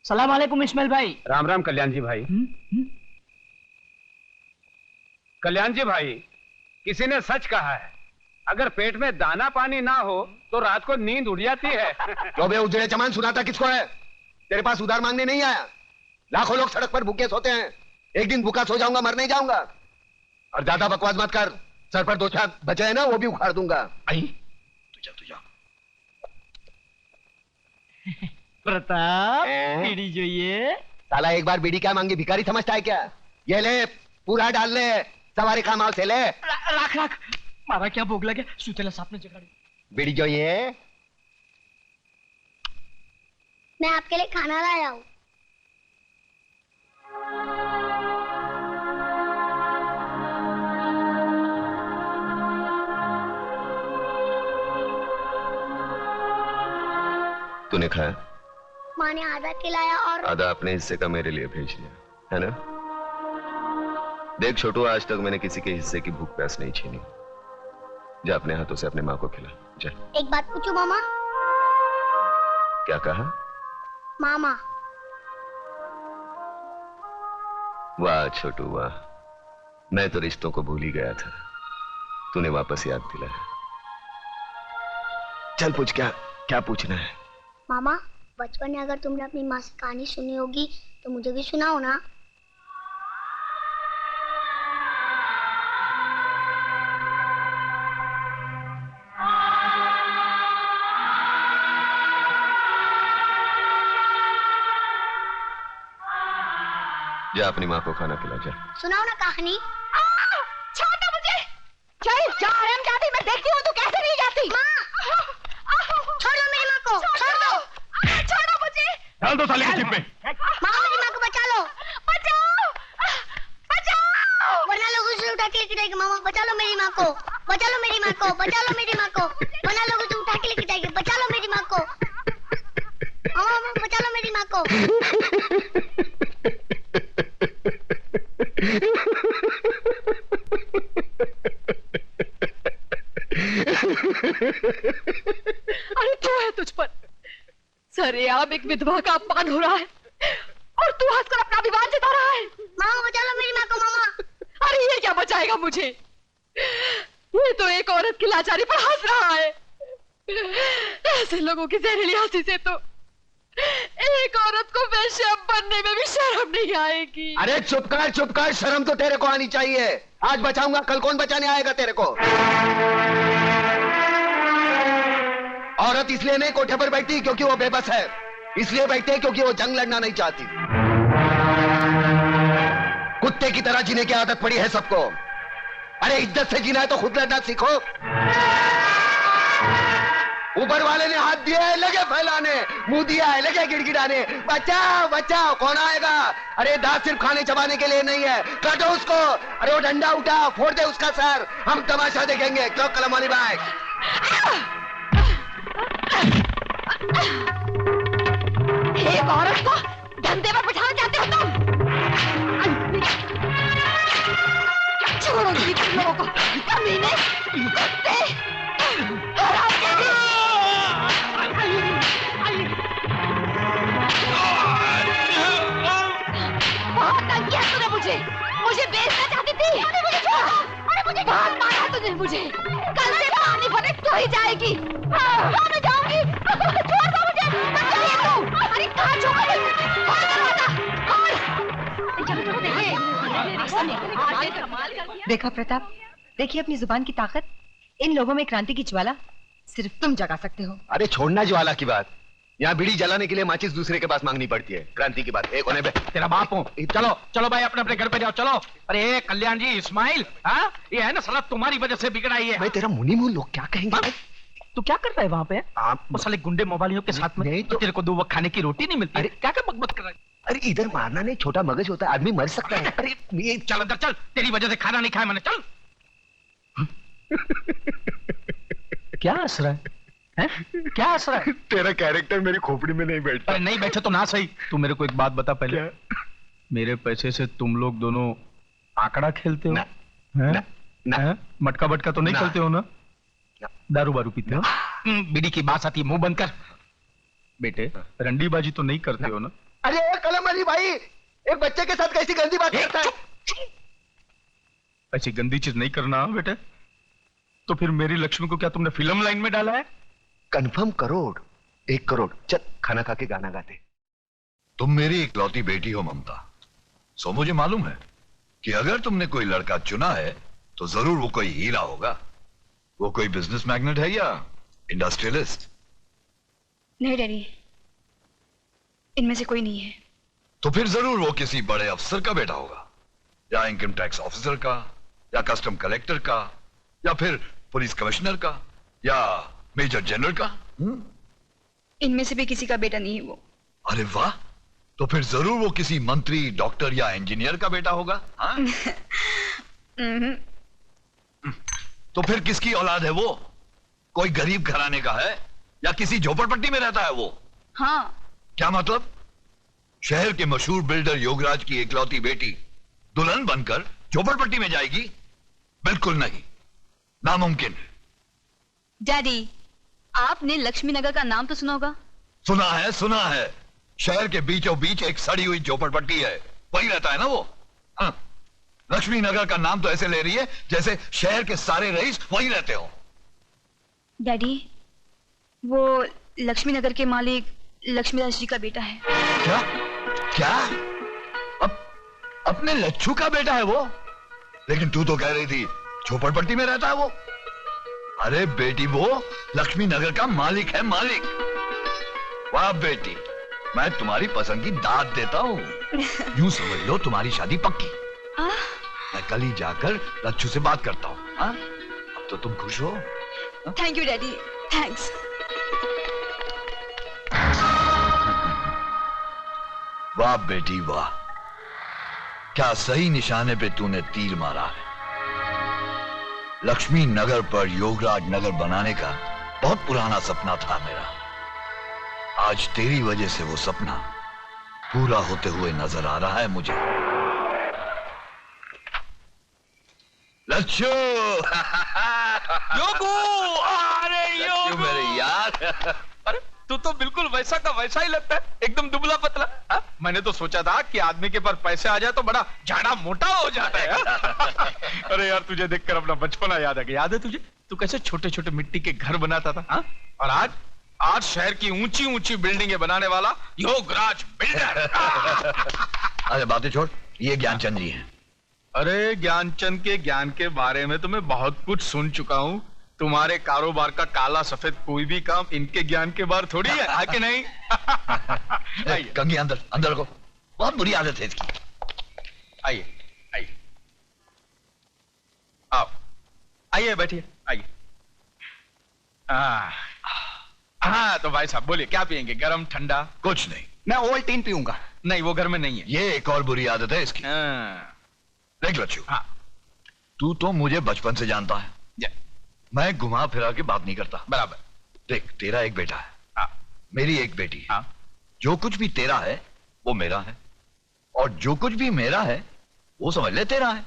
सलाम वालेकुम इस्माइल भाई। राम राम कल्याण जी भाई। कल्याण जी भाई, किसी ने सच कहा है, अगर पेट में दाना पानी ना हो तो रात को नींद उड़ जाती है। क्यों बे उजड़े चमान सुनाता किसको है? तेरे पास उधार मांगने नहीं आया। लाखों लोग सड़क पर भूखे सोते हैं, एक दिन भूखा सो जाऊंगा, मर नहीं जाऊंगा। और ज्यादा बकवास मत कर, सर पर 2 छाप बचे हैं ना, वो भी उखाड़ दूंगा। आई तुझा प्रताप हैं? बीड़ी જોઈએ। साला एक बार बीड़ी क्या मांगी, भिखारी समझता है क्या? ये ले, पूरा डाल ले, सवारी खामाव से ले। राख राख, मारा क्या भोग लगे, सुतेला सापने जगाड़ी। बीड़ी જોઈએ? मैं आपके लिए खाना लाया हूँ। तूने खाया? माँ ने आधा खिलाया और आधा अपने हिस्से का मेरे लिए भेज दिया है ना? देख छोटू, आज तक मैंने किसी के हिस्से की भूख प्यास नहीं छीनी। जा अपने हाथों से अपने माँ को खिला, जा। एक बात पूछूं मामा? क्या कहा? मामा। वाह छोटू वाह, मैं तो रिश्तों को भूल ही गया था, तूने वापस याद दिलाया। चल पूछ, क्या क्या पूछना है? मामा, बचपन में अगर तुमने अपनी माँ से कहानी सुनी होगी तो मुझे भी सुनाओ ना। जा अपनी माँ को खाना खिला, जा। सुनाओ ना कहानी। छोड़ो मुझे। चल जा हरामजादी, मैं देखती हूँ तू कैसे नहीं जाती। छोड़ दो मेरी माँ को, छोड़ दो। छोड़ो मुझे। डाल दो साले की जिप में। मामा मेरी माँ को बचा लो, बचाओ बचाओ। वरना लोग उसे उठा के लेके जाएंगे। मामा बचा लो मेरी माँ को, बचा लो मेरी माँ को, बचा लो मेरी माँ को, वरना लोग उसे उठा के लेके जाएंगे। बचा लो मेरी माँ को, मामा बचा लो मेरी माँ को। अरे तू है तुझ पर सरेआम एक विधवा का अपमान हो रहा है और तू हंसकर अपना विवाद जता रहा है। मामा बचा लो मेरी माँ को। मामा अरे ये क्या बचाएगा मुझे? ये तो एक औरत की लाचारी पर हंस रहा है। ऐसे लोगों की जहरीली हंसी से तो एक औरत को वेश्या बनने में भी शर्म नहीं आएगी। अरे चुप कर, शर्म तो तेरे को आनी चाहिए। आज बचाऊंगा, कल कौन बचाने आएगा तेरे को? औरत इसलिए नहीं कोठे पर बैठती क्योंकि वो बेबस है, इसलिए बैठती है क्योंकि वो जंग लड़ना नहीं चाहती। कुत्ते की तरह जीने की आदत पड़ी है सबको। अरे इज्जत से जीना है तो खुद लड़ना सीखो। ऊपर वाले ने हाथ दिया है, लगे फैलाने, मुंह दिया है, लगे गिड़गिड़ाने। बचाओ बचाओ, कौन आएगा? अरे दांत सिर्फ खाने चबाने के लिए नहीं है, काटो उसको। अरे वो डंडा उठा, फोड़ दे उसका सर, हम तमाशा देखेंगे। क्यों कलम वाली भाई? एक औरत को धंधे पर बिठाना चाहते हो तुम? छोड़ोगी तुम लोगों को, कमीने, कुत्ते, हरामजादी। बहुत तंग किया तूने मुझे बेचना चाहती थी। अरे मुझे बहुत मारा तुझे मुझे। कल से पानी भरे तो ही जाएगी। मैं जाऊंगी। छोड़ दो मुझे। बचाइए तू। अरे कहाँ छोड़ दे? खोल दरवाजा। खोल। देखा प्रताप, देखिए अपनी जुबान की ताकत। इन लोगों में क्रांति की ज्वाला सिर्फ तुम जगा सकते हो। अरे छोड़ना ज्वाला की बात, यहाँ बीड़ी जलाने के लिए माचिस दूसरे के पास मांगनी पड़ती है। क्रांति की बात एक होने पे तेरा बाप हूँ। चलो चलो भाई, अपने अपने घर पे जाओ, चलो। अरे कल्याण जी, इस्माइल, हाँ ये है ना साला तुम्हारी वजह से बिगड़ा ही है। मैं तेरा मुनी मुंह, लोग क्या कहेंगे? तू क्या कर रहा है वहाँ पे? आप वो साले गुंडे मोबाइलियों के साथ में नहीं तो तेरे को 2 वक्त खाने की रोटी नहीं मिलती। अरे क्या क्या बकबक कर रहा है? अरे इधर मारना नहीं, छोटा मगज होता है, आदमी मर सकता है। अरे ये चल अंदर चल, तेरी वजह से खाना नहीं खाया मैंने, चल। क्या हंस रहा है? क्या हंस रहा है? तेरा कैरेक्टर मेरी खोपड़ी में नहीं बैठता। अरे नहीं बैठे तो ना सही। तू मेरे को एक बात बता पहले, क्या? मेरे पैसे से तुम लोग दोनों आंकड़ा खेलते हो? ना, हैं? ना, ना। हैं? मटका बटका तो नहीं ना। खेलते हो ना? ना। दारू बारू पीते हो? बीड़ी की बात आती है, मुंह बंद कर। बेटे रंडीबाजी तो नहीं करते हो ना? अरे नहीं भाई, एक बच्चे के साथ कैसी गंदी बात करता है। ऐसी गंदी चीज नहीं करना बेटे। तो फिर मेरी लक्ष्मी को क्या तुमने फिल्म लाइन में डाला है? कंफर्म करोड़, 1 करोड़। चल खाना खा के गाना गाते। तुम मेरी इकलौती बेटी हो ममता, सो मुझे मालूम है कि अगर तुमने कोई लड़का चुना है तो जरूर वो कोई हीरा होगा। वो कोई बिजनेस मैग्नेट है या इंडस्ट्रियलिस्ट? नहीं डैडी, इनमें से कोई नहीं है। तो फिर जरूर वो किसी बड़े अफसर का बेटा होगा, या इनकम टैक्स ऑफिसर का, या कस्टम कलेक्टर का, या फिर पुलिस कमिश्नर का, या मेजर जनरल का। इनमें से भी किसी का बेटा नहीं है वो। अरे वाह, तो फिर जरूर वो किसी मंत्री, डॉक्टर या इंजीनियर का बेटा होगा। हाँ? तो फिर किसकी औलाद है वो? कोई गरीब घराने का है या किसी झोपड़पट्टी में रहता है वो? हाँ। क्या मतलब? शहर के मशहूर बिल्डर योगराज की इकलौती बेटी दुल्हन बनकर झोपड़पट्टी में जाएगी? बिल्कुल नहीं, नामुमकिन है। डैडी, आपने लक्ष्मी नगर का नाम तो सुना होगा? सुना है। शहर के बीचों बीच एक सड़ी हुई झोपड़पट्टी है, वही रहता है ना वो। हाँ। लक्ष्मी नगर का नाम तो ऐसे ले रही है जैसे शहर के सारे रईस वही रहते हो। डैडी, वो लक्ष्मी नगर के मालिक लक्ष्मीदास जी का बेटा है। क्या? अपने लच्छू का बेटा है वो? लेकिन तू तो कह रही थी झोपड़पट्टी में रहता है वो। अरे बेटी, वो लक्ष्मी नगर का मालिक है, मालिक। वाह बेटी, मैं तुम्हारी पसंद की दाद देता हूँ। यूं समझ लो तुम्हारी शादी पक्की। मैं कल ही जाकर लच्छू से बात करता हूँ। अब तो तुम खुश हो? Thank you daddy, thanks. वाह बेटी वाह, क्या सही निशाने पे तूने तीर मारा है। लक्ष्मी नगर पर योगराज नगर बनाने का बहुत पुराना सपना था मेरा। आज तेरी वजह से वो सपना पूरा होते हुए नजर आ रहा है मुझे। लच्छू योगू, अरे योगू मेरे यार। अरे तू तो बिल्कुल वैसा का वैसा ही लगता है, एकदम दुबला पतला। हा? मैंने तो सोचा था कि आदमी के पास पैसे आ जाए तो बड़ा झाड़ा मोटा हो जाता है। अरे यार, तुझे देखकर अपना बचपना याद आ गया। याद है तुझे, तू कैसे छोटे छोटे मिट्टी के घर बनाता था? हा? और आज शहर की ऊंची ऊंची बिल्डिंगें बनाने वाला योगराज बिल्डर। अरे बातें छोड़, ये ज्ञानचंद जी हैं। अरे ज्ञानचंद के ज्ञान के बारे में तो मैं बहुत कुछ सुन चुका हूँ। तुम्हारे कारोबार का काला सफेद कोई भी काम इनके ज्ञान के बाहर थोड़ी है कि नहीं? कंगी अंदर को, बहुत बुरी आदत है इसकी। आइए आप आइए, बैठिए, आइए। हाँ तो भाई साहब बोलिए, क्या पियेंगे? गरम, ठंडा? कुछ नहीं। मैं ओवल्टीन पीऊंगा। नहीं, वो घर में नहीं है। ये एक और बुरी आदत है इसकी। देख लच्छू, हाँ। तू तो मुझे बचपन से जानता है। मैं घुमा फिरा के बात नहीं करता। बराबर। देख, तेरा एक बेटा है, हाँ। मेरी एक बेटी है। हाँ। जो कुछ भी तेरा है वो मेरा है, और जो कुछ भी मेरा है वो समझ ले तेरा है।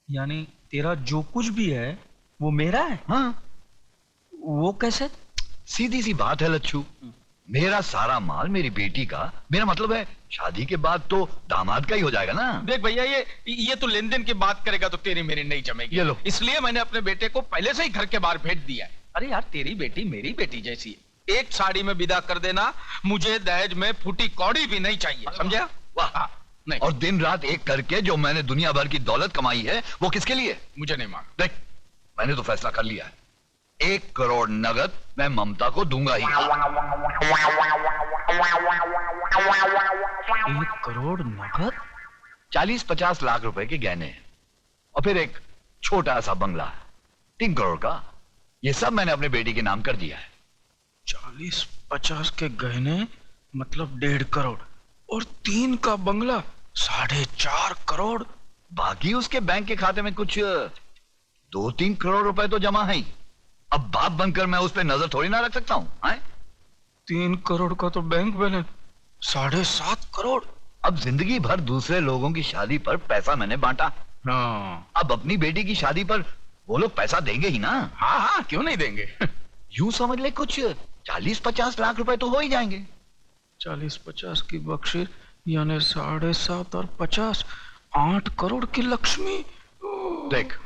यानी तेरा जो कुछ भी है वो मेरा है? हाँ। वो कैसे? सीधी सी बात है लच्छू, मेरा सारा माल मेरी बेटी का, मेरा मतलब है शादी के बाद तो दामाद का ही हो जाएगा ना। देख भैया, ये तो लेन देन की बात करेगा तो तेरी मेरी नहीं जमेगी। ये लो। इसलिए मैंने अपने बेटे को पहले से ही घर के बाहर भेज दिया है। अरे यार, तेरी बेटी मेरी बेटी जैसी है। एक साड़ी में विदा कर देना, मुझे दहेज में फूटी कौड़ी भी नहीं चाहिए, समझा? वाह। नहीं। और दिन रात एक करके जो मैंने दुनिया भर की दौलत कमाई है वो किसके लिए? मुझे नहीं मांग। देख, मैंने तो फैसला कर लिया है, 1 करोड़ नगद मैं ममता को दूंगा ही। 1 करोड़ नगद? 40-50 लाख रुपए के गहने हैं, और फिर एक छोटा सा बंगला 3 करोड़ का। ये सब मैंने अपने बेटी के नाम कर दिया है। 40-50 के गहने मतलब 1.5 करोड़, और 3 का बंगला 4.5 करोड़। बाकी उसके बैंक के खाते में कुछ 2-3 करोड़ रुपए तो जमा है ही। अब बाप बनकर मैं उस पर नजर थोड़ी ना रख सकता हूं। 3 करोड़ का तो बैंक बैलेंस 7.5 करोड़। अब जिंदगी भर दूसरे लोगों की शादी पर पैसा मैंने बांटा, हाँ। अब अपनी बेटी की शादी पर वो लोग पैसा देंगे ही ना। हाँ, क्यों नहीं देंगे? यूं समझ ले कुछ 40-50 लाख रुपए तो हो ही जाएंगे। 40-50 की बख्शिश यानी 7.5 और 50, 8 करोड़ की लक्ष्मी। देख,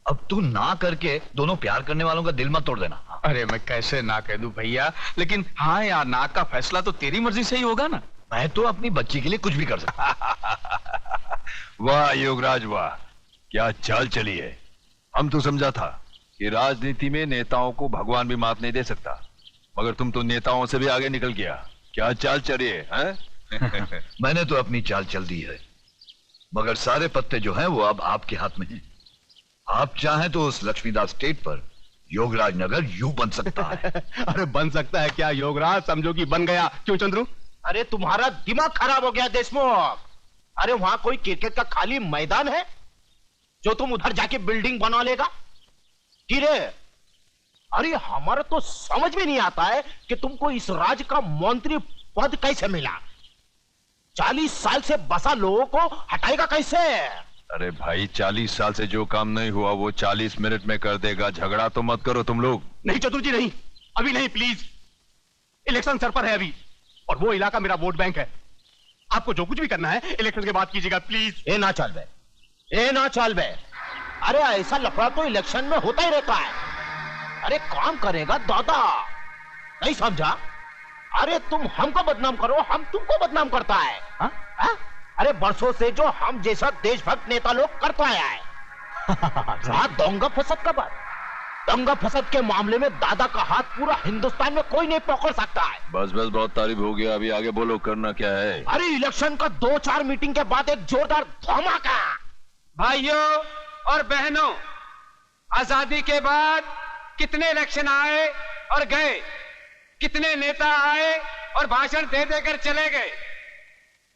अब तू ना करके दोनों प्यार करने वालों का दिल मत तोड़ देना। अरे मैं कैसे ना कह दूं भैया, लेकिन हाँ यार, ना का फैसला तो तेरी मर्जी से ही होगा ना। मैं तो अपनी बच्ची के लिए कुछ भी कर सकता। वाह योगराज वाह, क्या चाल चली है। हम तो समझा था कि राजनीति में नेताओं को भगवान भी माफ नहीं दे सकता, मगर तुम तो नेताओं से भी आगे निकल गया। क्या चाल चली है, हैं? मैंने तो अपनी चाल चल दी है, मगर सारे पत्ते जो हैं वो अब आपके हाथ में हैं। आप चाहें तो उस लक्ष्मीदास स्टेट पर योगराज नगर यूं बन सकता है। अरे बन सकता है क्या योगराज, समझो कि बन गया। क्यों चंद्रू? अरे तुम्हारा दिमाग खराब हो गया देशमुख। अरे वहां कोई क्रिकेट का खाली मैदान है जो तुम उधर जाके बिल्डिंग बना लेगा? गिरे, अरे हमारा तो समझ में नहीं आता है कि तुमको इस राज्य का मंत्री पद कैसे मिला। 40 साल से बसा लोगों को हटाएगा कैसे? अरे भाई, 40 साल से जो काम नहीं हुआ वो 40 मिनट में कर देगा। झगड़ा तो मत करो तुम लोग। नहीं चतुर जी, नहीं, अभी नहीं, प्लीज। इलेक्शन सर पर है अभी, और वो इलाका मेरा वोट बैंक है। आपको जो कुछ भी करना है इलेक्शन के बाद कीजिएगा, प्लीज। ए ना चल बे, ए ना चल बे। अरे ऐसा लफड़ा तो इलेक्शन में होता ही रहता है। अरे काम करेगा दादा, नहीं समझा? अरे तुम हमको बदनाम करो, हम तुमको बदनाम करता है। हा? हा? अरे बरसों से जो हम जैसा देशभक्त नेता लोग करता आया है। रहा दंगा फसद का बात, दंगा फसद के मामले में दादा का हाथ पूरा हिंदुस्तान में कोई नहीं पकड़ सकता है। बस बस, बहुत तारीफ हो गया, अभी आगे बोलो, करना क्या है? अरे इलेक्शन का 2-4 मीटिंग के बाद एक जोरदार धमाका। भाइयों और बहनों, आजादी के बाद कितने इलेक्शन आए और गए, कितने नेता आए और भाषण दे देकर चले गए,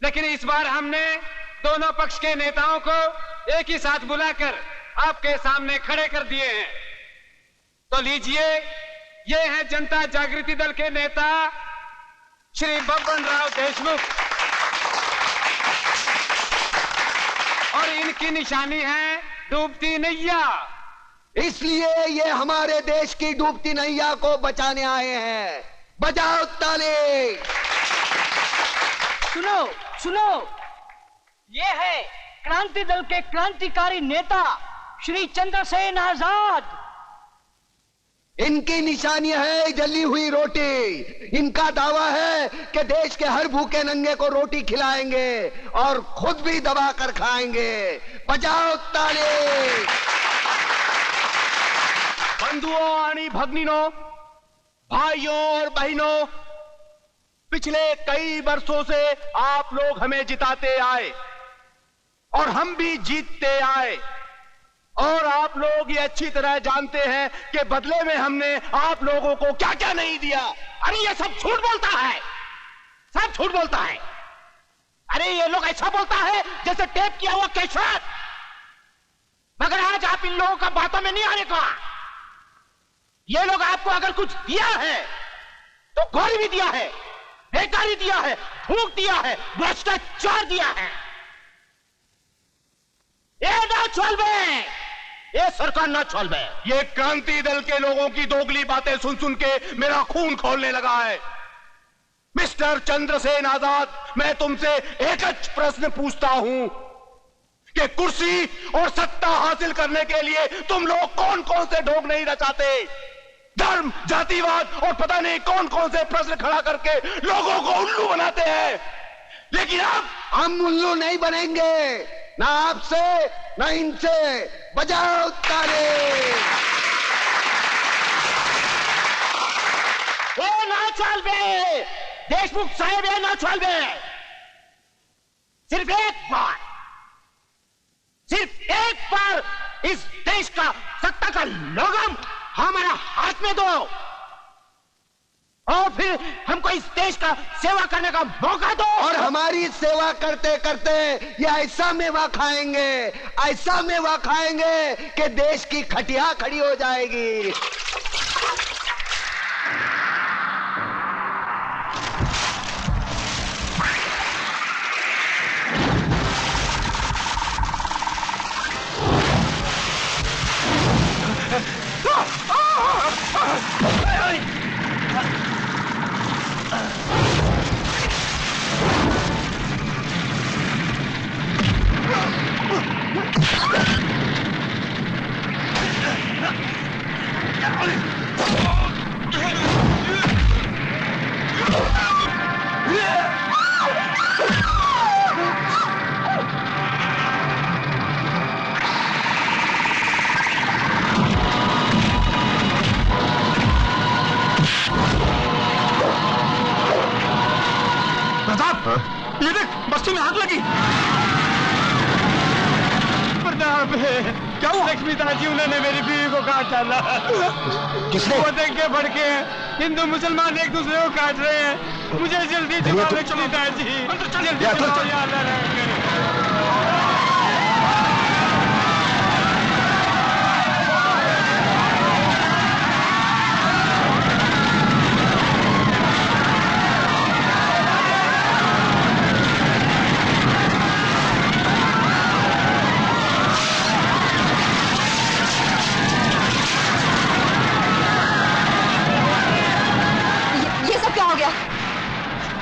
लेकिन इस बार हमने दोनों पक्ष के नेताओं को एक ही साथ बुलाकर आपके सामने खड़े कर दिए हैं। तो लीजिए, ये हैं जनता जागृति दल के नेता श्री बब्बन राव देशमुख, और इनकी निशानी है डूबती नैया। इसलिए ये हमारे देश की डूबती नैया को बचाने आए हैं। बजाओ ताली। सुनो सुनो, ये है क्रांति दल के क्रांतिकारी नेता श्री चंद्रसेन आजाद। इनकी निशानी है जली हुई रोटी। इनका दावा है कि देश के हर भूखे नंगे को रोटी खिलाएंगे और खुद भी दबा कर खाएंगे। बजाओ ताली। बंधुओं आणि भगनिनों, भाइयों और बहनों, पिछले कई वर्षों से आप लोग हमें जिताते आए और हम भी जीतते आए, और आप लोग ये अच्छी तरह जानते हैं कि बदले में हमने आप लोगों को क्या क्या नहीं दिया। अरे ये सब झूठ बोलता है, सब झूठ बोलता है। अरे ये लोग ऐसा बोलता है जैसे टेप किया हुआ कैसेट। मगर आज आप इन लोगों का बातों में नहीं आने का। ये लोग आपको अगर कुछ दिया है तो गौर भी दिया है, बेकारी दिया है, फूंक दिया है, भ्रष्टाचार दिया है। ये ना चलबे, ये सरकार ना चलबे। ये क्रांति दल के लोगों की दोगली बातें सुन सुन के मेरा खून खौलने लगा है। मिस्टर चंद्रसेन आजाद, मैं तुमसे एक प्रश्न पूछता हूं कि कुर्सी और सत्ता हासिल करने के लिए तुम लोग कौन कौन से ढोंग नहीं रचाते? धर्म, जातिवाद और पता नहीं कौन कौन से प्रश्न खड़ा करके लोगों को उल्लू बनाते हैं। लेकिन अब हम उल्लू नहीं बनेंगे, ना आपसे ना इनसे। बजाओ ताली। ये ना चल बे देशमुख साहेब, ये ना चल बे। सिर्फ एक बार इस देश का सत्ता का लगाम हमारा हाथ में दो, और फिर हमको इस देश का सेवा करने का मौका दो। और हमारी सेवा करते करते ये ऐसा मेवा खाएंगे, ऐसा मेवा खाएंगे कि देश की खटिया खड़ी हो जाएगी। ये देख बस्ती में आग लगी। प्रताप क्या हुआ? लक्ष्मीदास जी उन्होंने मेरी बीवी को काट डाला। किसने? वो देख के भड़के हैं, हिंदू मुसलमान एक दूसरे को काट रहे हैं। मुझे जल्दी चलो लक्ष्मीदास जी, जल्दी चलो यार।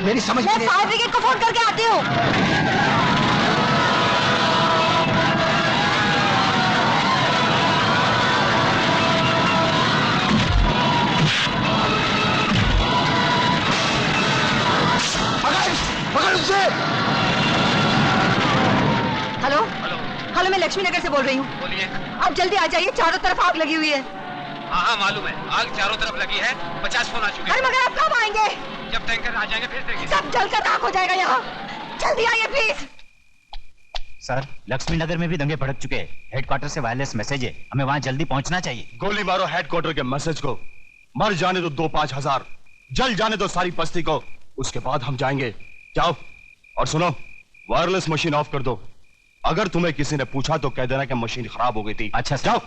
मेरी समझ मैं फायर ब्रिगेड को फोन करके आती हूँ। पकड़ उसे। हेलो हेलो, मैं लक्ष्मी नगर से बोल रही हूँ। बोलिए। आप जल्दी आ जाइए, चारों तरफ आग लगी हुई है। हाँ मालूम है, आग चारों तरफ लगी है। 50 फोन आ चुके हैं। अरे मगर आप कब आएंगे? जब टैंकर आ जाएंगे फिर देखेंगे। सब जलकर राख हो जाएगा यहाँ। जल्दी आइए प्लीज। सर, लक्ष्मी नगर में भी दंगे भड़क चुके हैं। हेडक्वार्टर से वायरलेस मैसेज है, हमें वहाँ जल्दी पहुँचना चाहिए। गोली मारो हेडक्वार्टर के मैसेज को। मर जाने दो 2-5 हजार, जल जाने दो सारी बस्ती को, उसके बाद हम जाएंगे। जाओ और सुनो, वायरलेस मशीन ऑफ कर दो। अगर तुम्हें किसी ने पूछा तो कह देना कि मशीन खराब हो गई थी। अच्छा जाओ।